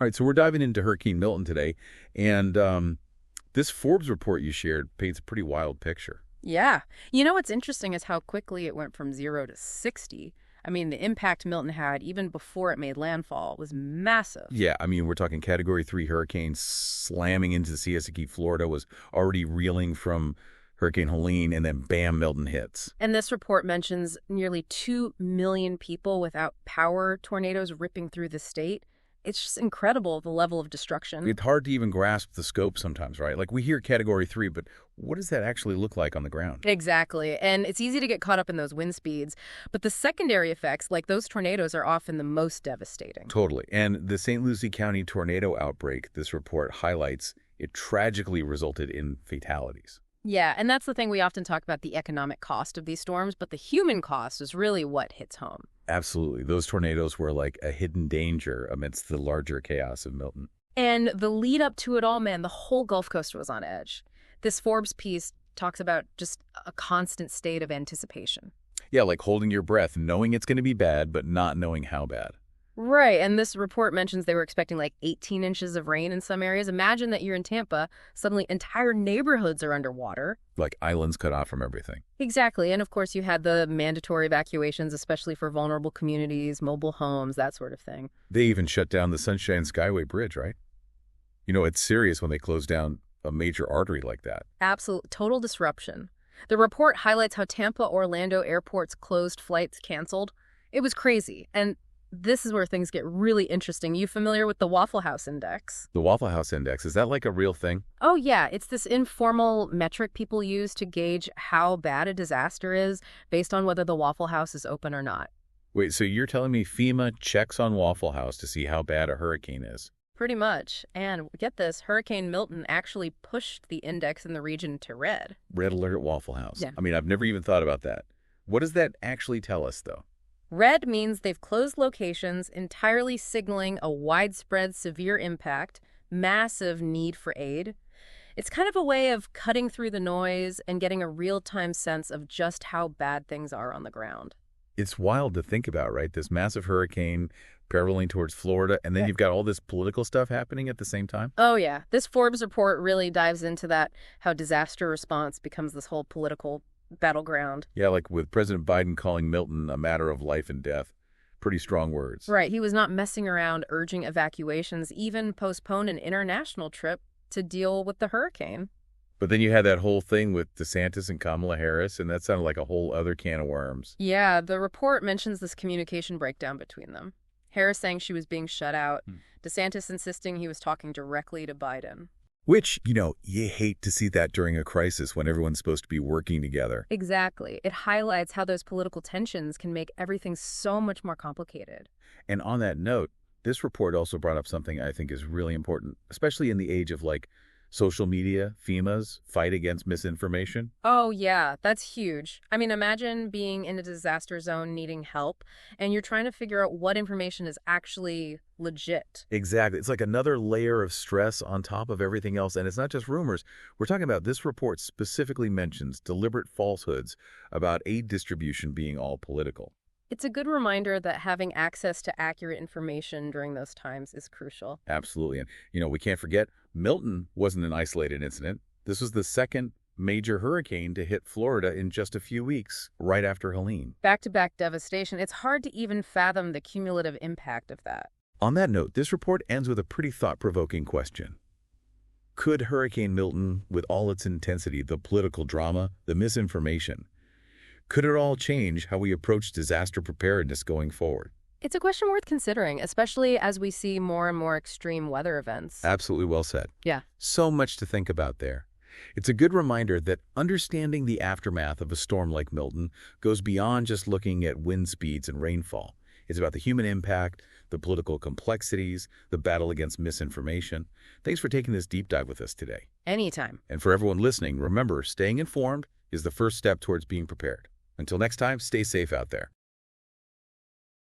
All right, so we're diving into Hurricane Milton today, and this Forbes report you shared paints a pretty wild picture. Yeah. You know what's interesting is how quickly it went from 0 to 60. I mean, the impact Milton had even before it made landfall was massive. Yeah, I mean, we're talking Category 3 hurricane slamming into the Siesta Key, Florida, was already reeling from Hurricane Helene, and then bam, Milton hits. And this report mentions nearly 2 million people without power, tornadoes ripping through the state. It's just incredible, the level of destruction. It's hard to even grasp the scope sometimes, right? Like we hear Category 3, but what does that actually look like on the ground? Exactly. And it's easy to get caught up in those wind speeds. But the secondary effects, like those tornadoes, are often the most devastating. Totally. And the St. Lucie County tornado outbreak, this report highlights, it tragically resulted in fatalities. Yeah, and that's the thing, we often talk about the economic cost of these storms, but the human cost is really what hits home. Absolutely. Those tornadoes were like a hidden danger amidst the larger chaos of Milton. And the lead up to it all, man, the whole Gulf Coast was on edge. This Forbes piece talks about just a constant state of anticipation. Yeah, like holding your breath, knowing it's going to be bad, but not knowing how bad. Right, and this report mentions they were expecting like 18 inches of rain in some areas. Imagine that you're in Tampa, suddenly entire neighborhoods are underwater. Like islands cut off from everything. Exactly, and of course you had the mandatory evacuations, especially for vulnerable communities, mobile homes, that sort of thing. They even shut down the Sunshine Skyway Bridge, right? You know, it's serious when they close down a major artery like that. Absolute total disruption. The report highlights how Tampa, Orlando airports closed, flights canceled. It was crazy, and this is where things get really interesting. You familiar with the Waffle House Index? The Waffle House Index, is that like a real thing? Oh, yeah. It's this informal metric people use to gauge how bad a disaster is based on whether the Waffle House is open or not. Wait, so you're telling me FEMA checks on Waffle House to see how bad a hurricane is? Pretty much. And get this, Hurricane Milton actually pushed the index in the region to red. Red alert at Waffle House. Yeah. I mean, I've never even thought about that. What does that actually tell us, though? Red means they've closed locations, entirely signaling a widespread severe impact, massive need for aid. It's kind of a way of cutting through the noise and getting a real-time sense of just how bad things are on the ground. It's wild to think about, right? This massive hurricane barreling towards Florida, and then you've got all this political stuff happening at the same time? Oh, yeah. This Forbes report really dives into that, how disaster response becomes this whole political battleground. Yeah, like with President Biden calling Milton a matter of life and death. Pretty strong words. Right. He was not messing around urging evacuations, even postponed an international trip to deal with the hurricane. But then you had that whole thing with DeSantis and Kamala Harris, and that sounded like a whole other can of worms. Yeah, the report mentions this communication breakdown between them. Harris saying she was being shut out, DeSantis insisting he was talking directly to Biden. Which, you know, you hate to see that during a crisis when everyone's supposed to be working together. Exactly. It highlights how those political tensions can make everything so much more complicated. And on that note, this report also brought up something I think is really important, especially in the age of like social media, FEMA's fight against misinformation. Oh, yeah, that's huge. I mean, imagine being in a disaster zone needing help, and you're trying to figure out what information is actually legit. Exactly. It's like another layer of stress on top of everything else. And it's not just rumors. We're talking about this report specifically mentions deliberate falsehoods about aid distribution being all political. It's a good reminder that having access to accurate information during those times is crucial. Absolutely. And, you know, we can't forget Milton wasn't an isolated incident. This was the second major hurricane to hit Florida in just a few weeks, right after Helene. Back-to-back devastation. It's hard to even fathom the cumulative impact of that. On that note, this report ends with a pretty thought-provoking question. Could Hurricane Milton, with all its intensity, the political drama, the misinformation, could it all change how we approach disaster preparedness going forward? It's a question worth considering, especially as we see more and more extreme weather events. Absolutely well said. Yeah. So much to think about there. It's a good reminder that understanding the aftermath of a storm like Milton goes beyond just looking at wind speeds and rainfall. It's about the human impact, the political complexities, the battle against misinformation. Thanks for taking this deep dive with us today. Anytime. And for everyone listening, remember, staying informed is the first step towards being prepared. Until next time, stay safe out there.